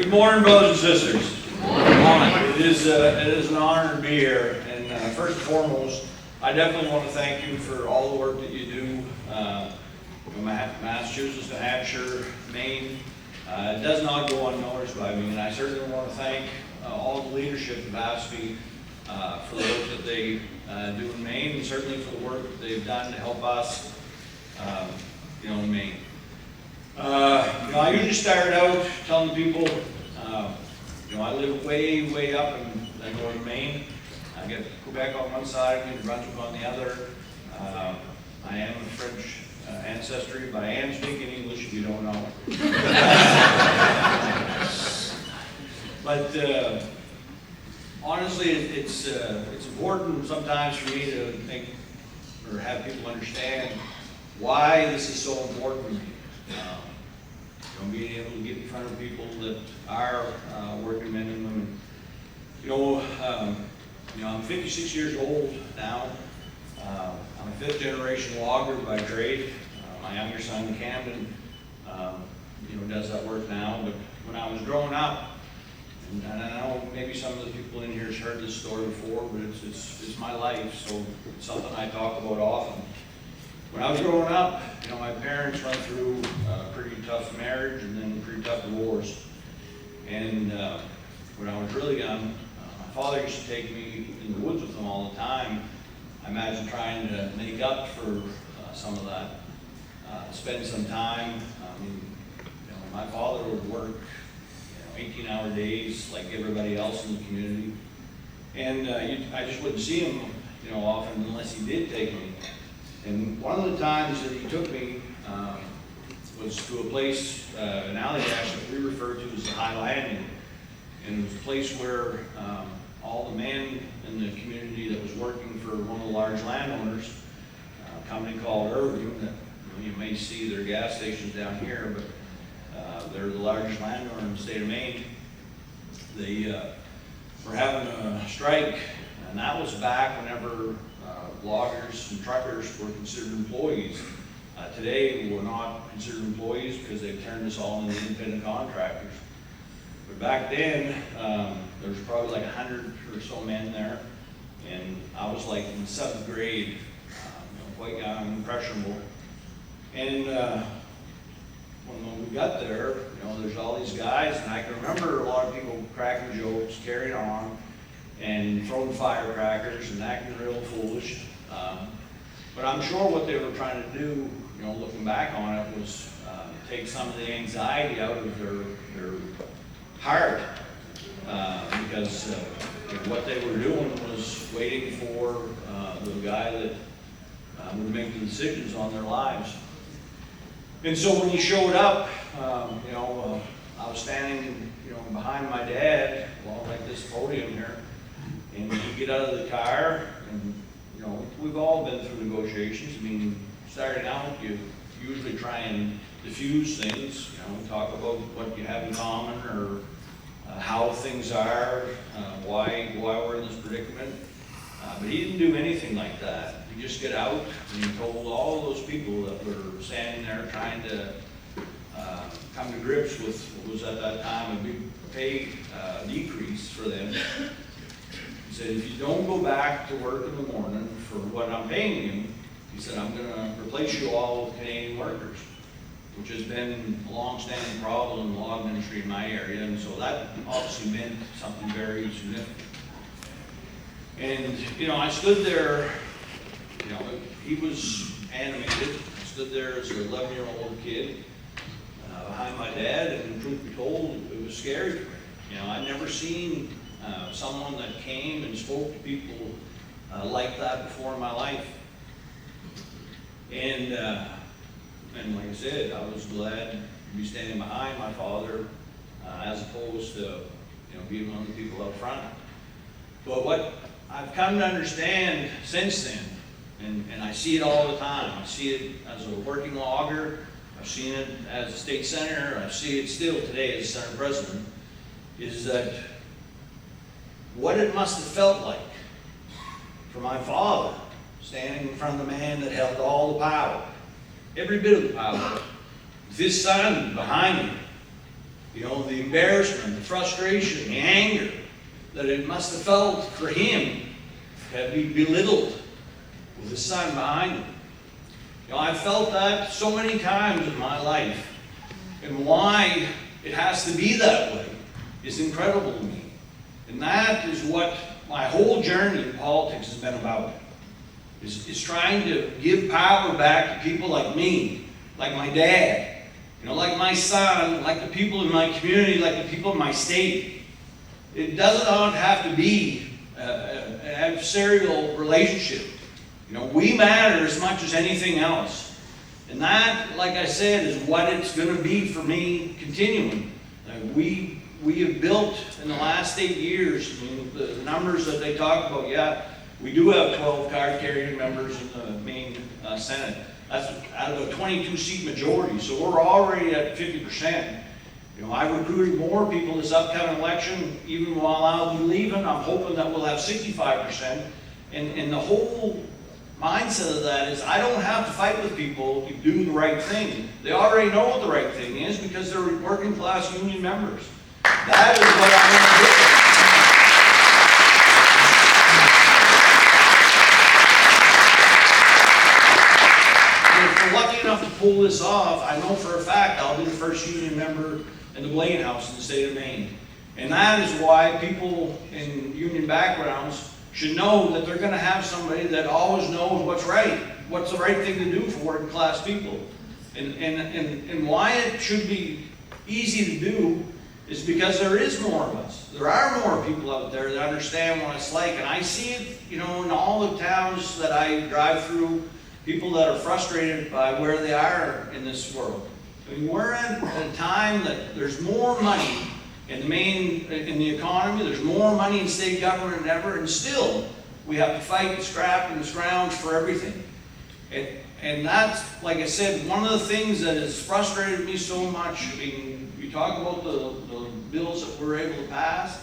Good morning, brothers and sisters. Good morning. It is an honor to be here. And first and foremost, I definitely want to thank you for all the work that you do. Massachusetts, New Hampshire, Maine. It does not go unnoticed by me, and I certainly want to thank all the leadership of AFSCME for the work that they do in Maine, and certainly for the work that they've done to help us, in Maine. I usually start out telling people, I live way up in northern Maine. I get Quebec on one side, New Brunswick on the other. I am of French ancestry, but I am speaking English if you don't know. But honestly, it's important sometimes for me to think or have people understand why this is so important to me. Being able to get in front of people that are working men and women. I'm 56 years old now. I'm a fifth generation logger by trade. My younger son, Camden, does that work now. But when I was growing up, and I know maybe some of the people in here have heard this story before, but it's my life, so it's something I talk about often. When I was growing up, my parents went through a pretty tough marriage and then a pretty tough divorce. And when I was really young, my father used to take me in the woods with him all the time. I imagine trying to make up for some of that, spend some time. My father would work 18-hour days like everybody else in the community. And I just wouldn't see him, often unless he did take me. And one of the times that he took me was to a place, an Alleydash that we refer to as the High Landing. And it was a place where all the men in the community that was working for one of the large landowners, a company called Irving, that you may see their gas stations down here, but they're the largest landowner in the state of Maine. They were having a strike, and that was back whenever loggers and truckers were considered employees. Today, we're not considered employees because they've turned us all into independent contractors. But back then, there was probably like 100 or so men there, and I was like in 7th grade, quite young, impressionable. And when we got there, there's all these guys, and I can remember a lot of people cracking jokes, carrying on, and throwing firecrackers and acting real foolish. But I'm sure what they were trying to do, looking back on it, was take some of the anxiety out of their heart, because what they were doing was waiting for the guy that would make the decisions on their lives. And so when he showed up, I was standing, behind my dad, like this podium here, and he'd get out of the car, and we've all been through negotiations. Starting out, you usually try and diffuse things, talk about what you have in common, or how things are, why we're in this predicament. But he didn't do anything like that. He just get out and he told all those people that were standing there trying to come to grips with what was at that time a big pay decrease for them. He said, if you don't go back to work in the morning for what I'm paying you, he said, I'm going to replace you all with Canadian workers, which has been a long-standing problem in the log industry in my area. And so that obviously meant something very significant. And, I stood there, he was animated. I stood there as an 11-year-old kid behind my dad, and truth be told, it was scary for me. I'd never seen someone that came and spoke to people like that before in my life. And like I said, I was glad to be standing behind my father as opposed to being one of the people up front. But what I've come to understand since then, and I see it all the time. I see it as a working logger. I've seen it as a state senator. I see it still today as Senate President, is that what it must have felt like for my father standing in front of the man that held all the power, every bit of the power, with his son behind him, You know, the embarrassment, the frustration, the anger that it must have felt for him to be belittled with his son behind him. You know, I've felt that so many times in my life, and why it has to be that way is incredible to me. And that is what my whole journey in politics has been about. Is trying to give power back to people like me, like my dad, you know, like my son, like the people in my community, like the people in my state. It doesn't have to be an adversarial relationship. You know, we matter as much as anything else. And that, like I said, is what it's going to be for me continuing. We have built in the last 8 years, I mean, the numbers that they talk about, yeah, we do have 12 card-carrying members in the Maine Senate. That's out of a 22-seat majority, so we're already at 50%. You know, I recruited more people this upcoming election, even while I'll be leaving. I'm hoping that we'll have 65%. And the whole mindset of that is I don't have to fight with people to do the right thing. They already know what the right thing is because they're working class union members. That is what I want to do. If we're lucky enough to pull this off, I know for a fact I'll be the first union member in the Blaine House in the state of Maine. And that is why people in union backgrounds should know that they're going to have somebody that always knows what's right, what's the right thing to do for working class people. And why it should be easy to do is because there is more of us. There are more people out there that understand what it's like. And I see it, you know, in all the towns that I drive through, people that are frustrated by where they are in this world. I mean, we're at a time that there's more money in the economy, there's more money in state government than ever, and still we have to fight and scrap and scrounge for everything. And that's, like I said, one of the things that has frustrated me so much. I mean, you talk about the bills that we're able to pass.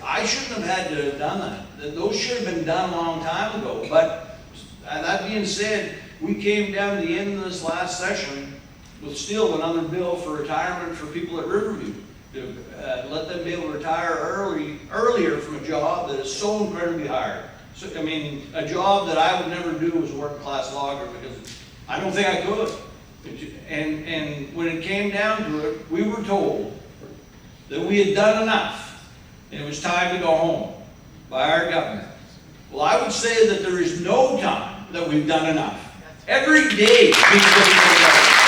I shouldn't have had to have done that. Those should have been done a long time ago. But that being said, we came down to the end of this last session with still another bill for retirement for people at Riverview. To let them be able to retire earlier from a job that is so incredibly hard. So, I mean, a job that I would never do as a working class logger because I don't think I could. And when it came down to it, we were told that we had done enough and it was time to go home by our government. Well, I would say that there is no time that we've done enough. Every day we go.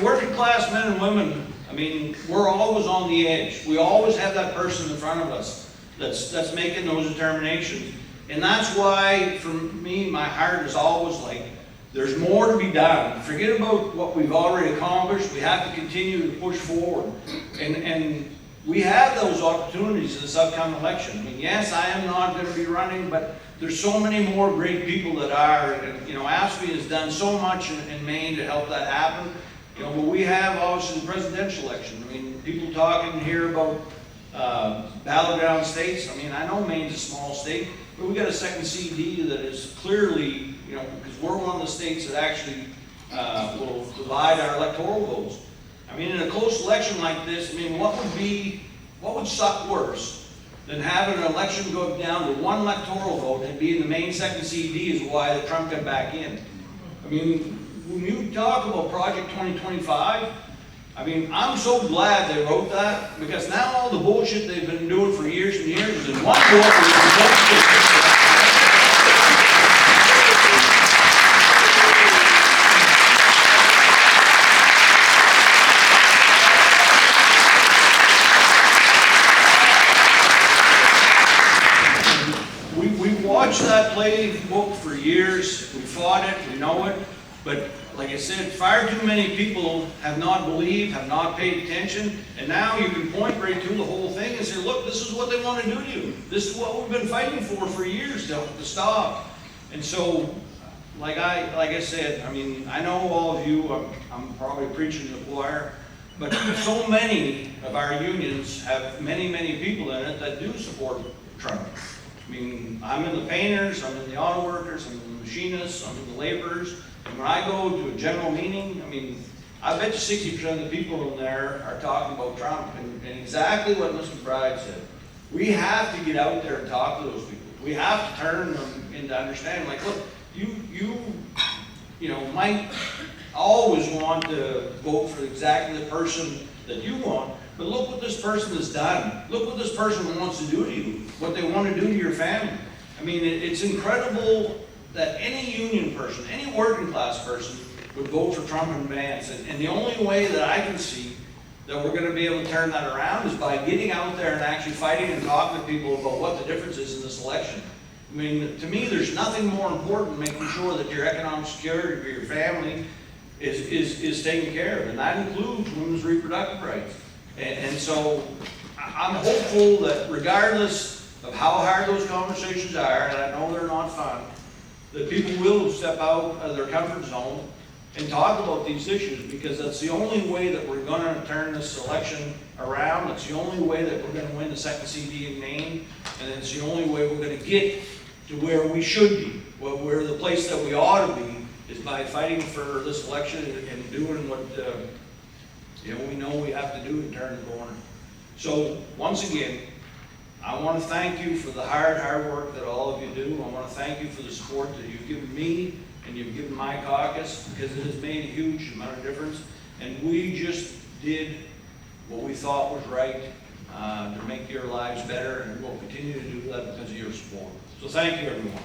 Working class men and women, I mean, we're always on the edge. We always have that person in front of us that's making those determinations. And that's why, for me, my heart is always like, there's more to be done. Forget about what we've already accomplished. We have to continue to push forward. And we have those opportunities in this upcoming election. I mean, yes, I am not going to be running, but there's so many more great people that are. And, you know, AFSCME has done so much in Maine to help that happen. You know, but we have obviously the presidential election. I mean, people talking here about battleground states. I mean, I know Maine's a small state, but we got a second CD that is clearly, you know, because we're one of the states that actually will divide our electoral votes. I mean, in a close election like this, I mean, what would suck worse than having an election go down to one electoral vote and be in the Maine second CD is why Trump got back in. I mean, when you talk about Project 2025, I mean, I'm so glad they wrote that because now all the bullshit they've been doing for years and years is in one book. We've watched that playbook for years. We fought it. We know it. But like I said, far too many people have not believed, have not paid attention, and now you can point right to the whole thing and say, look, this is what they want to do to you. This is what we've been fighting for years to stop. And so, like I said, I mean, I know all of you, I'm probably preaching to the choir, but so many of our unions have many people in it that do support Trump. I mean, I'm in the painters, I'm in the auto workers, I'm in the machinists, I'm in the laborers. And when I go to a general meeting, I mean, I bet you 60% of the people in there are talking about Trump, and exactly what Mr. McBride said. We have to get out there and talk to those people. We have to turn them into understanding, like, look, you know, might always want to vote for exactly the person that you want, but look what this person has done. Look what this person wants to do to you, what they want to do to your family. I mean, it's incredible that any union person, any working class person would vote for Trump and Vance. And the only way that I can see that we're going to be able to turn that around is by getting out there and actually fighting and talking to people about what the difference is in this election. I mean, to me, there's nothing more important than making sure that your economic security for your family is taken care of, and that includes women's reproductive rights. And so I'm hopeful that regardless of how hard those conversations are, and I know they're not fun, that people will step out of their comfort zone and talk about these issues, because that's the only way that we're going to turn this election around. It's the only way that we're going to win the second CD in Maine, and it's the only way we're going to get to where we should be, where the place that we ought to be is by fighting for this election and doing what we know we have to do to turn the corner. So once again, I want to thank you for the hard work that all of you do. I want to thank you for the support that you've given me and you've given my caucus, because it has made a huge amount of difference. And we just did what we thought was right to make your lives better, and we'll continue to do that because of your support. So thank you, everyone.